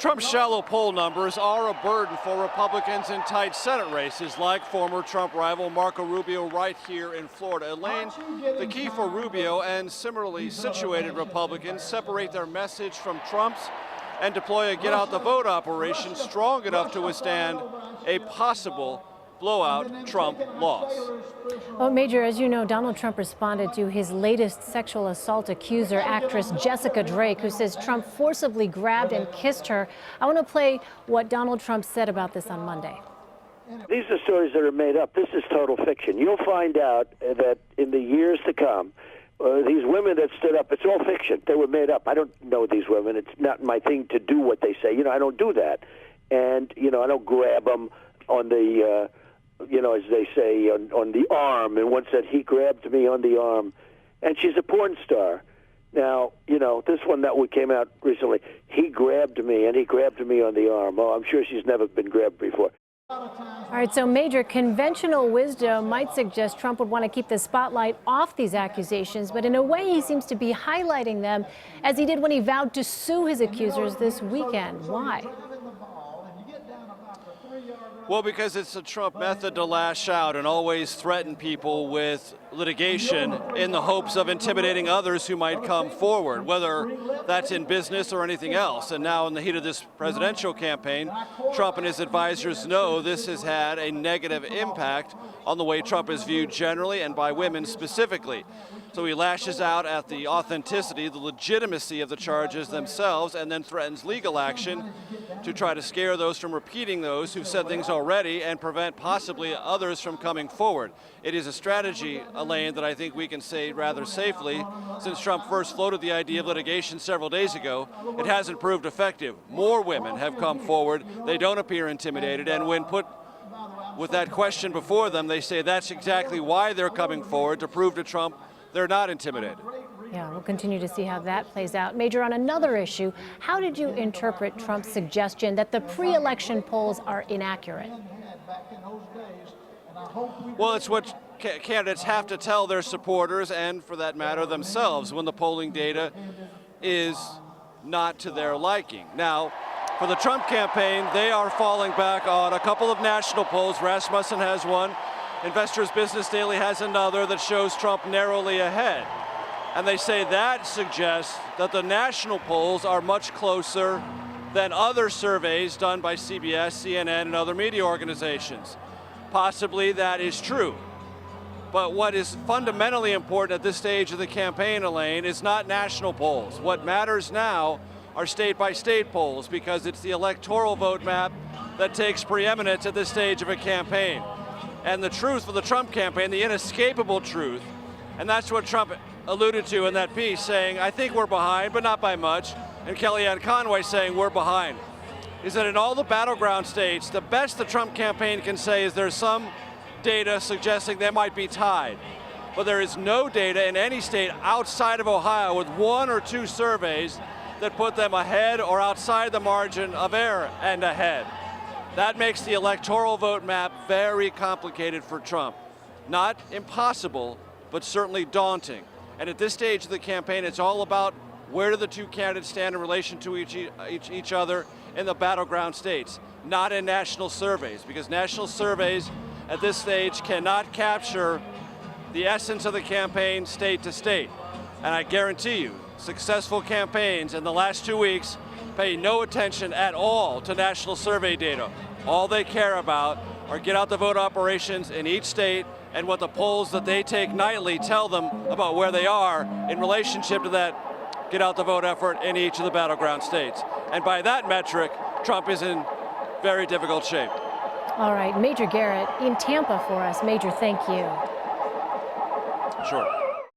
Trump's shallow poll numbers are a burden for Republicans in tight Senate races, like former Trump rival Marco Rubio right here in Florida. Elaine, the key for Rubio and similarly situated Republicans separate their message from Trump's and deploy a get-out-the-vote operation strong enough to withstand a possible blowout Trump loss. Well, Major, as you know, Donald Trump responded to his latest sexual assault accuser, actress Jessica Drake, who says Trump forcibly grabbed and kissed her. I want to play what Donald Trump said about this on Monday. These are stories that are made up. This is total fiction. You'll find out that in the years to come, these women that stood up, it's all fiction. They were made up. I don't know these women. It's not my thing to do what they say. I don't do that. And, I don't grab them on the... as they say, on the arm. And once said, he grabbed me on the arm. And she's a porn star. Now, this one that came out recently, he grabbed me, and he grabbed me on the arm. Oh, I'm sure she's never been grabbed before. All right, so Major, conventional wisdom might suggest Trump would want to keep the spotlight off these accusations, but in a way he seems to be highlighting them, as he did when he vowed to sue his accusers this weekend. Why? Well, because it's a Trump method to lash out and always threaten people with litigation in the hopes of intimidating others who might come forward, whether that's in business or anything else. And now in the heat of this presidential campaign, Trump and his advisors know this has had a negative impact on the way Trump is viewed generally and by women specifically. So he lashes out at the authenticity, the legitimacy of the charges themselves, and then threatens legal action to try to scare those from repeating those who've said things already and prevent possibly others from coming forward. It is a strategy, Elaine, that I think we can say rather safely. Since Trump first floated the idea of litigation several days ago, it hasn't proved effective. More women have come forward. They don't appear intimidated, and when put with that question before them, they say that's exactly why they're coming forward, to prove to Trump they're not intimidated. Yeah, we'll continue to see how that plays out. Major, on another issue, how did you interpret Trump's suggestion that the pre-election polls are inaccurate? Well, it's what candidates have to tell their supporters and, for that matter, themselves when the polling data is not to their liking. Now, for the Trump campaign, they are falling back on a couple of national polls. Rasmussen has one. Investors Business Daily has another that shows Trump narrowly ahead. And they say that suggests that the national polls are much closer than other surveys done by CBS, CNN, and other media organizations. Possibly that is true. But what is fundamentally important at this stage of the campaign, Elaine, is not national polls. What matters now are state-by-state polls, because it's the electoral vote map that takes preeminence at this stage of a campaign. And the truth for the Trump campaign, the inescapable truth, and that's what Trump alluded to in that piece, saying, I think we're behind, but not by much, and Kellyanne Conway saying we're behind, is that in all the battleground states, the best the Trump campaign can say is there's some data suggesting they might be tied. But there is no data in any state outside of Ohio with one or two surveys that put them ahead or outside the margin of error and ahead. That makes the electoral vote map very complicated for Trump. Not impossible, but certainly daunting. And at this stage of the campaign, it's all about where do the two candidates stand in relation to each other in the battleground states, not in national surveys, because national surveys at this stage cannot capture the essence of the campaign state to state. And I guarantee you, successful campaigns in the last 2 weeks pay no attention at all to national survey data. All they care about are get-out-the-vote operations in each state and what the polls that they take nightly tell them about where they are in relationship to that get-out-the-vote effort in each of the battleground states. And by that metric, Trump is in very difficult shape. All right, Major Garrett in Tampa for us. Major, thank you. Sure.